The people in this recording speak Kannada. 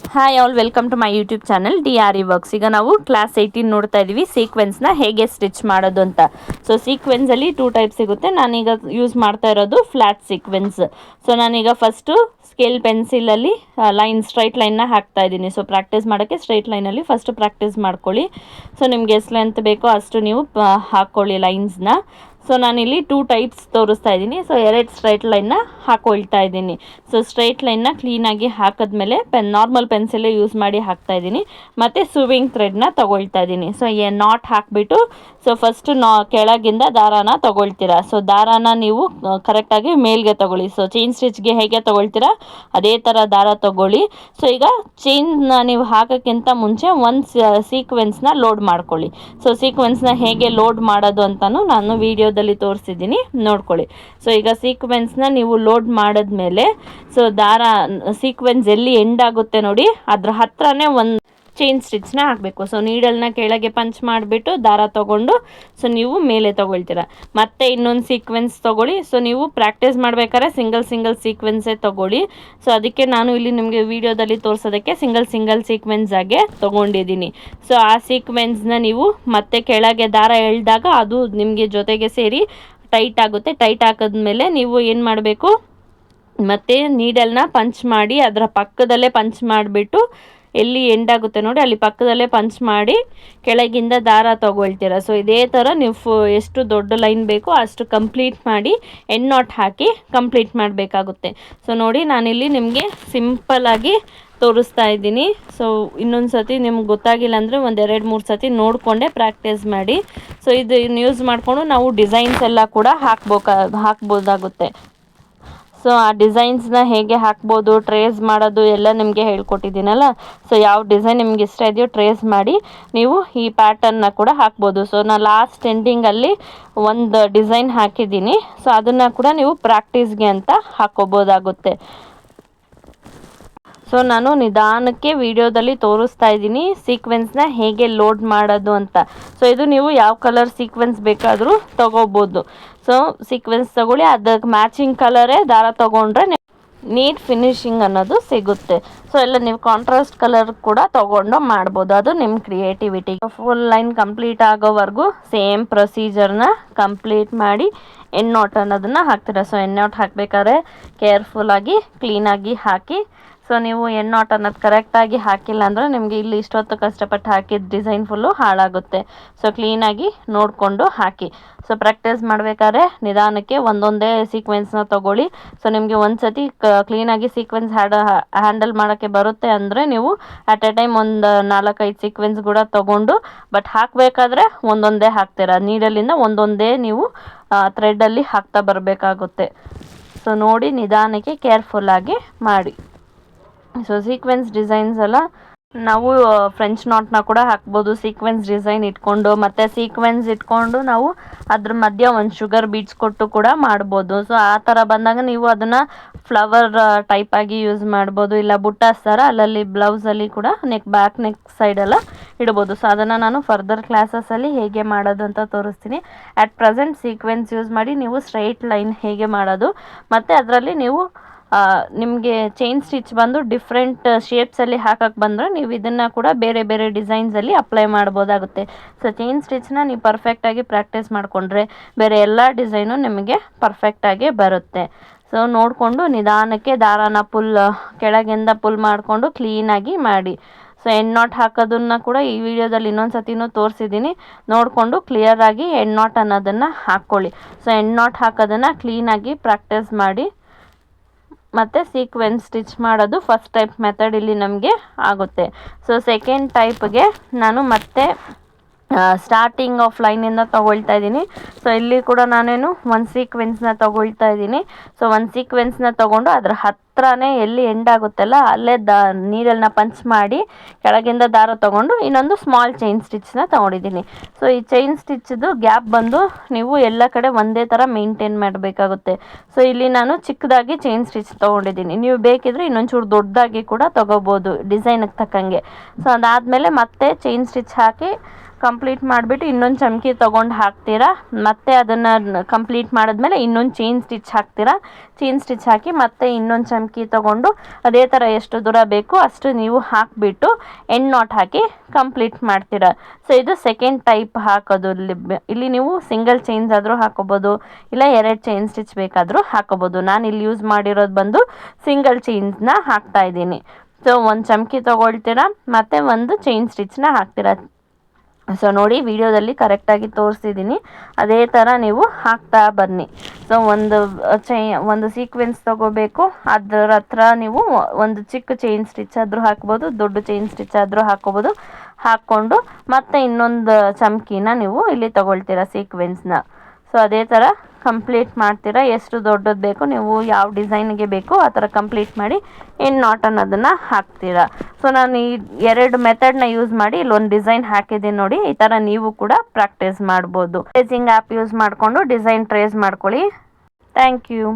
Hi all, welcome to my YouTube channel DRE works. ಈಗ ನಾವು ಕ್ಲಾಸ್ 18 ನೋಡ್ತಾ ಇದ್ದೀವಿ, ಸೀಕ್ವೆನ್ಸ್ನ ಹೇಗೆ ಸ್ಟಿಚ್ ಮಾಡೋದು ಅಂತ. ಸೊ ಸೀಕ್ವೆನ್ಸಲ್ಲಿ 2 ಟೈಪ್ ಸಿಗುತ್ತೆ. ನಾನೀಗ ಯೂಸ್ ಮಾಡ್ತಾ ಇರೋದು ಫ್ಲ್ಯಾಟ್ ಸೀಕ್ವೆನ್ಸ್. ಸೊ ನಾನೀಗ ಫಸ್ಟು ಸ್ಕೇಲ್ ಪೆನ್ಸಿಲಲ್ಲಿ ಸ್ಟ್ರೈಟ್ ಲೈನ್ನ ಹಾಕ್ತಾ ಇದ್ದೀನಿ. ಸೊ ಪ್ರಾಕ್ಟೀಸ್ ಮಾಡೋಕ್ಕೆ ಸ್ಟ್ರೈಟ್ ಲೈನಲ್ಲಿ ಫಸ್ಟ್ ಪ್ರಾಕ್ಟೀಸ್ ಮಾಡ್ಕೊಳ್ಳಿ. ಸೊ ನಿಮ್ಗೆ ಎಷ್ಟು ಲೆಂತ್ ಬೇಕೋ ಅಷ್ಟು ನೀವು ಹಾಕ್ಕೊಳ್ಳಿ ಲೈನ್ಸ್ನ. ಸೊ ನಾನಿಲ್ಲಿ 2 ಟೈಪ್ಸ್ ತೋರಿಸ್ತಾ ಇದ್ದೀನಿ. ಸೊ 2 ಸ್ಟ್ರೈಟ್ ಲೈನ್ನ ಹಾಕೊಳ್ತಾ ಇದ್ದೀನಿ. ಸೊ ಸ್ಟ್ರೈಟ್ ಲೈನ್ನ ಕ್ಲೀನಾಗಿ ಹಾಕಿದ್ಮೇಲೆ ನಾರ್ಮಲ್ ಪೆನ್ಸಿಲೇ ಯೂಸ್ ಮಾಡಿ ಹಾಕ್ತಾ ಇದ್ದೀನಿ. ಮತ್ತು ಸುವಿಂಗ್ ಥ್ರೆಡ್ನ ತೊಗೊಳ್ತಾ ಇದ್ದೀನಿ. ಸೊ ನಾಟ್ ಹಾಕಿಬಿಟ್ಟು ಸೊ ಫಸ್ಟು ಕೆಳಗಿಂದ ದಾರಾನ ತೊಗೊಳ್ತೀರಾ. ಸೊ ದಾರಾನ ನೀವು ಕರೆಕ್ಟಾಗಿ ಮೇಲ್ಗೆ ತೊಗೊಳ್ಳಿ. ಸೊ ಚೈನ್ ಸ್ಟಿಚ್ಗೆ ಹೇಗೆ ತೊಗೊಳ್ತೀರಾ ಅದೇ ಥರ ದಾರ ತೊಗೊಳ್ಳಿ. ಸೊ ಈಗ ಚೈನ್ನ ನೀವು ಹಾಕೋಕ್ಕಿಂತ ಮುಂಚೆ ಒಂದು ಸೀಕ್ವೆನ್ಸ್ನ ಲೋಡ್ ಮಾಡ್ಕೊಳ್ಳಿ. ಸೊ ಸೀಕ್ವೆನ್ಸ್ನ ಹೇಗೆ ಲೋಡ್ ಮಾಡೋದು ಅಂತಲೂ ನಾನು ವಿಡಿಯೋದಲ್ಲಿ ತೋರಿಸಿದ್ದೀನಿ, ನೋಡ್ಕೊಳ್ಳಿ. ಸೊ ಈಗ ಸೀಕ್ವೆನ್ಸ್ನ ನೀವು ಲೋಡ್ ಮಾಡಿದ್ಮೇಲೆ ಸೊ ದಾರ ಸೀಕ್ವೆನ್ಸ್ ಎಲ್ಲಿ ಎಂಡ್ ಆಗುತ್ತೆ ನೋಡಿ, ಅದ್ರ ಹತ್ರನೇ ಒಂದು ಚೈನ್ ಸ್ಟಿಚ್ನ ಹಾಕಬೇಕು. ಸೊ ನೀಡಲ್ನ ಕೆಳಗೆ ಪಂಚ್ ಮಾಡಿಬಿಟ್ಟು ದಾರ ತೊಗೊಂಡು ಸೊ ನೀವು ಮೇಲೆ ತೊಗೊಳ್ತೀರ. ಮತ್ತೆ ಇನ್ನೊಂದು ಸೀಕ್ವೆನ್ಸ್ ತೊಗೊಳ್ಳಿ. ಸೊ ನೀವು ಪ್ರಾಕ್ಟೀಸ್ ಮಾಡ್ಬೇಕಾದ್ರೆ ಸಿಂಗಲ್ ಸೀಕ್ವೆನ್ಸೇ ತೊಗೊಳ್ಳಿ. ಸೊ ಅದಕ್ಕೆ ನಾನು ಇಲ್ಲಿ ನಿಮಗೆ ವಿಡಿಯೋದಲ್ಲಿ ತೋರಿಸೋದಕ್ಕೆ ಸಿಂಗಲ್ ಸೀಕ್ವೆನ್ಸ್ ಆಗಿ ತೊಗೊಂಡಿದ್ದೀನಿ. ಸೊ ಆ ಸೀಕ್ವೆನ್ಸ್ನ ನೀವು ಮತ್ತೆ ಕೆಳಗೆ ದಾರ ಎಳೆದಾಗ ಅದು ನಿಮಗೆ ಜೊತೆಗೆ ಸೇರಿ ಟೈಟ್ ಆಗುತ್ತೆ. ಟೈಟ್ ಹಾಕಿದ್ಮೇಲೆ ನೀವು ಏನು ಮಾಡಬೇಕು, ಮತ್ತು ನೀಡಲ್ನ ಪಂಚ್ ಮಾಡಿ ಅದರ ಪಕ್ಕದಲ್ಲೇ ಪಂಚ್ ಮಾಡಿಬಿಟ್ಟು ಎಲ್ಲಿ ಎಂಡ್ ಆಗುತ್ತೆ ನೋಡಿ ಅಲ್ಲಿ ಪಕ್ಕದಲ್ಲೇ ಪಂಚ್ ಮಾಡಿ ಕೆಳಗಿಂದ ದಾರ ತೊಗೊಳ್ತೀರ. ಸೊ ಇದೇ ಥರ ನೀವು ಎಷ್ಟು ದೊಡ್ಡ ಲೈನ್ ಬೇಕೋ ಅಷ್ಟು ಕಂಪ್ಲೀಟ್ ಮಾಡಿ ಎಂಡ್ ನಾಟ್ ಹಾಕಿ ಕಂಪ್ಲೀಟ್ ಮಾಡಬೇಕಾಗುತ್ತೆ. ಸೊ ನೋಡಿ ನಾನಿಲ್ಲಿ ನಿಮಗೆ ಸಿಂಪಲ್ಲಾಗಿ ತೋರಿಸ್ತಾ ಇದ್ದೀನಿ. ಸೊ ಇನ್ನೊಂದು ಸತಿ ನಿಮ್ಗೆ ಗೊತ್ತಾಗಿಲ್ಲ ಅಂದರೆ ಒಂದು 2-3 ಸತಿ ನೋಡಿಕೊಂಡೇ ಪ್ರಾಕ್ಟೀಸ್ ಮಾಡಿ. ಸೊ ಇದನ್ನು ಯೂಸ್ ಮಾಡಿಕೊಂಡು ನಾವು ಡಿಸೈನ್ಸ್ ಎಲ್ಲ ಕೂಡ ಹಾಕ್ಬೋದಾಗುತ್ತೆ. ಸೊ ಆ ಡಿಸೈನ್ಸ್ನ ಹೇಗೆ ಹಾಕ್ಬೋದು, ಟ್ರೇಸ್ ಮಾಡೋದು ಎಲ್ಲ ನಿಮಗೆ ಹೇಳ್ಕೊಟ್ಟಿದ್ದೀನಲ್ಲ. ಸೊ ಯಾವ ಡಿಸೈನ್ ನಿಮ್ಗೆ ಇಷ್ಟ ಇದೆಯೋ ಟ್ರೇಸ್ ಮಾಡಿ ನೀವು ಈ ಪ್ಯಾಟರ್ನ್ನ ಕೂಡ ಹಾಕ್ಬೋದು. ಸೊ ನಾನು ಲಾಸ್ಟ್ ಎಂಡಿಂಗಲ್ಲಿ ಒಂದು ಡಿಸೈನ್ ಹಾಕಿದ್ದೀನಿ. ಸೊ ಅದನ್ನು ಕೂಡ ನೀವು ಪ್ರಾಕ್ಟೀಸ್ಗೆ ಅಂತ ಹಾಕ್ಕೋಬೋದಾಗುತ್ತೆ. ಸೊ ನಾನು ನಿಧಾನಕ್ಕೆ ವಿಡಿಯೋದಲ್ಲಿ ತೋರಿಸ್ತಾ ಇದ್ದೀನಿ ಸೀಕ್ವೆನ್ಸ್ನ ಹೇಗೆ ಲೋಡ್ ಮಾಡೋದು ಅಂತ. ಸೊ ಇದು ನೀವು ಯಾವ ಕಲರ್ ಸೀಕ್ವೆನ್ಸ್ ಬೇಕಾದರೂ ತೊಗೋಬೋದು. ಸೊ ಸೀಕ್ವೆನ್ಸ್ ತೊಗೊಳ್ಳಿ, ಅದಕ್ಕೆ ಮ್ಯಾಚಿಂಗ್ ಕಲರೇ ದಾರ ತೊಗೊಂಡ್ರೆ ನೀಟ್ ಫಿನಿಶಿಂಗ್ ಅನ್ನೋದು ಸಿಗುತ್ತೆ. ಸೊ ಎಲ್ಲ ನೀವು ಕಾಂಟ್ರಾಸ್ಟ್ ಕಲರ್ ಕೂಡ ತೊಗೊಂಡು ಮಾಡ್ಬೋದು, ಅದು ನಿಮ್ಮ ಕ್ರಿಯೇಟಿವಿಟಿ. ಫುಲ್ ಲೈನ್ ಕಂಪ್ಲೀಟ್ ಆಗೋವರೆಗೂ ಸೇಮ್ ಪ್ರೊಸೀಜರ್ನ ಕಂಪ್ಲೀಟ್ ಮಾಡಿ ಎಂಡ್ ನಾಟ್ ಅನ್ನೋದನ್ನು ಹಾಕ್ತೀರಾ. ಸೊ ಎಂಡ್ ನಾಟ್ ಹಾಕಬೇಕಾದ್ರೆ ಕೇರ್ಫುಲ್ಲಾಗಿ ಕ್ಲೀನಾಗಿ ಹಾಕಿ. ಸೊ ನೀವು ಎಂಡ್ ನಾಟ್ ಅನ್ನೋದು ಕರೆಕ್ಟಾಗಿ ಹಾಕಿಲ್ಲ ಅಂದರೆ ನಿಮಗೆ ಇಲ್ಲಿ ಇಷ್ಟೊತ್ತು ಕಷ್ಟಪಟ್ಟು ಹಾಕಿದ ಡಿಸೈನ್ ಫುಲ್ಲು ಹಾಳಾಗುತ್ತೆ. ಸೊ ಕ್ಲೀನಾಗಿ ನೋಡಿಕೊಂಡು ಹಾಕಿ. ಸೊ ಪ್ರಾಕ್ಟೀಸ್ ಮಾಡಬೇಕಾದ್ರೆ ನಿಧಾನಕ್ಕೆ ಒಂದೊಂದೇ ಸೀಕ್ವೆನ್ಸ್ನ ತೊಗೊಳ್ಳಿ. ಸೊ ನಿಮಗೆ ಒಂದು ಸತಿ ಕ್ಲೀನಾಗಿ ಸೀಕ್ವೆನ್ಸ್ ಹ್ಯಾಂಡಲ್ ಮಾಡೋಕ್ಕೆ ಬರುತ್ತೆ ಅಂದರೆ ನೀವು ಅಟ್ ಎ ಟೈಮ್ ಒಂದು 4-5 ಸೀಕ್ವೆನ್ಸ್ ಕೂಡ ತೊಗೊಂಡು ಬಟ್ ಹಾಕಬೇಕಾದ್ರೆ ಒಂದೊಂದೇ ಹಾಕ್ತೀರಾ. ನೀಡಲಿಂದ ಒಂದೊಂದೇ ನೀವು ಥ್ರೆಡ್ಡಲ್ಲಿ ಹಾಕ್ತಾ ಬರಬೇಕಾಗುತ್ತೆ. ಸೊ ನೋಡಿ ನಿಧಾನಕ್ಕೆ ಕೇರ್ಫುಲ್ಲಾಗಿ ಮಾಡಿ. ಸೊ ಸೀಕ್ವೆನ್ಸ್ ಡಿಸೈನ್ಸ್ ಎಲ್ಲ ನಾವು ಫ್ರೆಂಚ್ ನಾಟ್ನ ಕೂಡ ಹಾಕ್ಬೋದು ಸೀಕ್ವೆನ್ಸ್ ಡಿಸೈನ್ ಇಟ್ಕೊಂಡು. ಮತ್ತು ಸೀಕ್ವೆನ್ಸ್ ಇಟ್ಕೊಂಡು ನಾವು ಅದ್ರ ಮಧ್ಯೆ ಒಂದು ಶುಗರ್ ಬೀಡ್ಸ್ ಕೊಟ್ಟು ಕೂಡ ಮಾಡ್ಬೋದು. ಸೊ ಆ ಥರ ಬಂದಾಗ ನೀವು ಅದನ್ನು ಫ್ಲವರ್ ಟೈಪಾಗಿ ಯೂಸ್ ಮಾಡ್ಬೋದು, ಇಲ್ಲ ಬುಟ್ಟಾಸ್ ಥರ ಅಲ್ಲಲ್ಲಿ ಬ್ಲೌಸಲ್ಲಿ ಕೂಡ ಬ್ಯಾಕ್ ನೆಕ್ ಸೈಡೆಲ್ಲ ಇಡ್ಬೋದು. ಸೊ ಅದನ್ನು ನಾನು ಫರ್ದರ್ ಕ್ಲಾಸಸಲ್ಲಿ ಹೇಗೆ ಮಾಡೋದು ಅಂತ ತೋರಿಸ್ತೀನಿ. ಅಟ್ ಪ್ರೆಸೆಂಟ್ ಸೀಕ್ವೆನ್ಸ್ ಯೂಸ್ ಮಾಡಿ ನೀವು ಸ್ಟ್ರೈಟ್ ಲೈನ್ ಹೇಗೆ ಮಾಡೋದು, ಮತ್ತು ಅದರಲ್ಲಿ ನೀವು ನಿಮಗೆ ಚೈನ್ ಸ್ಟಿಚ್ ಬಂದು ಡಿಫ್ರೆಂಟ್ ಶೇಪ್ಸಲ್ಲಿ ಹಾಕಕ್ಕೆ ಬಂದರೆ ನೀವು ಇದನ್ನು ಕೂಡ ಬೇರೆ ಬೇರೆ ಡಿಸೈನ್ಸಲ್ಲಿ ಅಪ್ಲೈ ಮಾಡ್ಬೋದಾಗುತ್ತೆ. ಸೊ ಚೈನ್ ಸ್ಟಿಚ್ನ ನೀವು ಪರ್ಫೆಕ್ಟಾಗಿ ಪ್ರಾಕ್ಟೀಸ್ ಮಾಡಿಕೊಂಡ್ರೆ ಬೇರೆ ಎಲ್ಲ ಡಿಸೈನು ನಿಮಗೆ ಪರ್ಫೆಕ್ಟಾಗಿ ಬರುತ್ತೆ. ಸೊ ನೋಡಿಕೊಂಡು ನಿಧಾನಕ್ಕೆ ದಾರಾನ ಕೆಳಗಿಂದ ಪುಲ್ ಮಾಡಿಕೊಂಡು ಕ್ಲೀನಾಗಿ ಮಾಡಿ. ಸೊ ಎಂಡ್ ನಾಟ್ ಹಾಕೋದನ್ನು ಕೂಡ ಈ ವಿಡಿಯೋದಲ್ಲಿ ಇನ್ನೊಂದು ಸತಿನೂ ತೋರಿಸಿದ್ದೀನಿ, ನೋಡಿಕೊಂಡು ಕ್ಲಿಯರಾಗಿ ಎಂಡ್ ನಾಟ್ ಅನ್ನೋದನ್ನು ಹಾಕ್ಕೊಳ್ಳಿ. ಸೊ ಎಂಡ್ ನಾಟ್ ಹಾಕೋದನ್ನು ಕ್ಲೀನಾಗಿ ಪ್ರಾಕ್ಟೀಸ್ ಮಾಡಿ. ಮತ್ತು ಸೀಕ್ವೆನ್ಸ್ ಸ್ಟಿಚ್ ಮಾಡೋದು ಫಸ್ಟ್ ಟೈಪ್ ಮೆಥಡ್ ಇಲ್ಲಿ ನಮಗೆ ಆಗುತ್ತೆ. ಸೊ ಸೆಕೆಂಡ್ ಟೈಪ್ಗೆ ನಾನು ಮತ್ತೆ ಸ್ಟಾರ್ಟಿಂಗ್ ಆಫ್ ಲೈನಿಂದ ತೊಗೊಳ್ತಾ ಇದ್ದೀನಿ. ಸೊ ಇಲ್ಲಿ ಕೂಡ ನಾನೇನು ಒಂದು ಸೀಕ್ವೆನ್ಸ್ನ ತೊಗೊಳ್ತಾ ಇದ್ದೀನಿ. ಸೊ ಒಂದು ಸೀಕ್ವೆನ್ಸ್ನ ತೊಗೊಂಡು ಅದ್ರ ಹತ್ರನೇ ಎಲ್ಲಿ ಎಂಡ್ ಆಗುತ್ತಲ್ಲ ಅಲ್ಲೇ ನೀಡಲ್ನ ಪಂಚ್ ಮಾಡಿ ಕೆಳಗಿಂದ ದಾರ ತೊಗೊಂಡು ಇನ್ನೊಂದು ಸ್ಮಾಲ್ ಚೈನ್ ಸ್ಟಿಚ್ನ ತೊಗೊಂಡಿದ್ದೀನಿ. ಸೊ ಈ ಚೈನ್ ಸ್ಟಿಚ್ದು ಗ್ಯಾಪ್ ಬಂದು ನೀವು ಎಲ್ಲ ಕಡೆ ಒಂದೇ ಥರ ಮೇಂಟೈನ್ ಮಾಡಬೇಕಾಗುತ್ತೆ. ಸೊ ಇಲ್ಲಿ ನಾನು ಚಿಕ್ಕದಾಗಿ ಚೈನ್ ಸ್ಟಿಚ್ ತೊಗೊಂಡಿದ್ದೀನಿ. ನೀವು ಬೇಕಿದ್ರೆ ಇನ್ನೊಂಚೂರು ದೊಡ್ಡದಾಗಿ ಕೂಡ ತೊಗೋಬೋದು ಡಿಸೈನಿಗೆ ತಕ್ಕಂಗೆ. ಸೊ ಅದಾದಮೇಲೆ ಮತ್ತೆ ಚೈನ್ ಸ್ಟಿಚ್ ಹಾಕಿ ಕಂಪ್ಲೀಟ್ ಮಾಡಿಬಿಟ್ಟು ಇನ್ನೊಂದು ಚಮಕಿ ತೊಗೊಂಡು ಹಾಕ್ತೀರಾ. ಮತ್ತೆ ಅದನ್ನು ಕಂಪ್ಲೀಟ್ ಮಾಡಿದ್ಮೇಲೆ ಇನ್ನೊಂದು ಚೈನ್ ಸ್ಟಿಚ್ ಹಾಕ್ತೀರಾ. ಚೈನ್ ಸ್ಟಿಚ್ ಹಾಕಿ ಮತ್ತೆ ಇನ್ನೊಂದು ಚಮಕಿ ತೊಗೊಂಡು ಅದೇ ಥರ ಎಷ್ಟು ದೂರ ಬೇಕು ಅಷ್ಟು ನೀವು ಹಾಕಿಬಿಟ್ಟು ಎಂಡ್ ನಾಟ್ ಹಾಕಿ ಕಂಪ್ಲೀಟ್ ಮಾಡ್ತೀರಾ. ಸೊ ಇದು ಸೆಕೆಂಡ್ ಟೈಪ್ ಹಾಕೋದು. ಇಲ್ಲಿ ನೀವು ಸಿಂಗಲ್ ಚೈನ್ಸ್ ಆದರೂ ಹಾಕೋಬೋದು, ಇಲ್ಲ 2 ಚೈನ್ ಸ್ಟಿಚ್ ಬೇಕಾದರೂ ಹಾಕೋಬೋದು. ನಾನು ಇಲ್ಲಿ ಯೂಸ್ ಮಾಡಿರೋದು ಬಂದು ಸಿಂಗಲ್ ಚೈನ್ಸ್ನ ಹಾಕ್ತಾ ಇದ್ದೀನಿ. ಸೊ ಒಂದು ಚಮಕಿ ತೊಗೊಳ್ತೀರಾ ಮತ್ತು ಒಂದು ಚೈನ್ ಸ್ಟಿಚ್ನ ಹಾಕ್ತೀರಾ. ಸೊ ನೋಡಿ ವಿಡಿಯೋದಲ್ಲಿ ಕರೆಕ್ಟಾಗಿ ತೋರಿಸಿದ್ದೀನಿ, ಅದೇ ಥರ ನೀವು ಹಾಕ್ತಾ ಬನ್ನಿ. ಸೊ ಒಂದು ಸೀಕ್ವೆನ್ಸ್ ತೊಗೋಬೇಕು, ಅದರ ಹತ್ರ ನೀವು ಒಂದು ಚಿಕ್ಕ ಚೈನ್ ಸ್ಟಿಚ್ ಆದರೂ ಹಾಕ್ಬೋದು, ದೊಡ್ಡ ಚೈನ್ ಸ್ಟಿಚ್ ಆದರೂ ಹಾಕ್ಕೋಬೋದು. ಹಾಕ್ಕೊಂಡು ಮತ್ತೆ ಇನ್ನೊಂದು ಚಮಕಿನ ನೀವು ಇಲ್ಲಿ ತೊಗೊಳ್ತೀರಾ ಸೀಕ್ವೆನ್ಸ್ನ. ಸೊ ಅದೇ ಥರ ಕಂಪ್ಲೀಟ್ ಮಾಡ್ತೀರಾ. ಎಷ್ಟು ದೊಡ್ಡದು ಬೇಕು, ನೀವು ಯಾವ ಡಿಸೈನ್ಗೆ ಬೇಕೋ ಆ ಥರ ಕಂಪ್ಲೀಟ್ ಮಾಡಿ ಎಂಡ್ ನಾಟ್ ಅನ್ನೋದನ್ನು ಹಾಕ್ತೀರಾ. ಸೊ ನಾನು ಈ 2 ಮೆಥಡ್ನ ಯೂಸ್ ಮಾಡಿ ಇಲ್ಲೊಂದು ಡಿಸೈನ್ ಹಾಕಿದ್ದೀನಿ ನೋಡಿ. ಈ ಥರ ನೀವು ಕೂಡ ಪ್ರಾಕ್ಟೀಸ್ ಮಾಡ್ಬೋದು. ಟ್ರೇಸಿಂಗ್ ಆ್ಯಪ್ ಯೂಸ್ ಮಾಡಿಕೊಂಡು ಡಿಸೈನ್ ಟ್ರೇಸ್ ಮಾಡ್ಕೊಳ್ಳಿ. Thank you.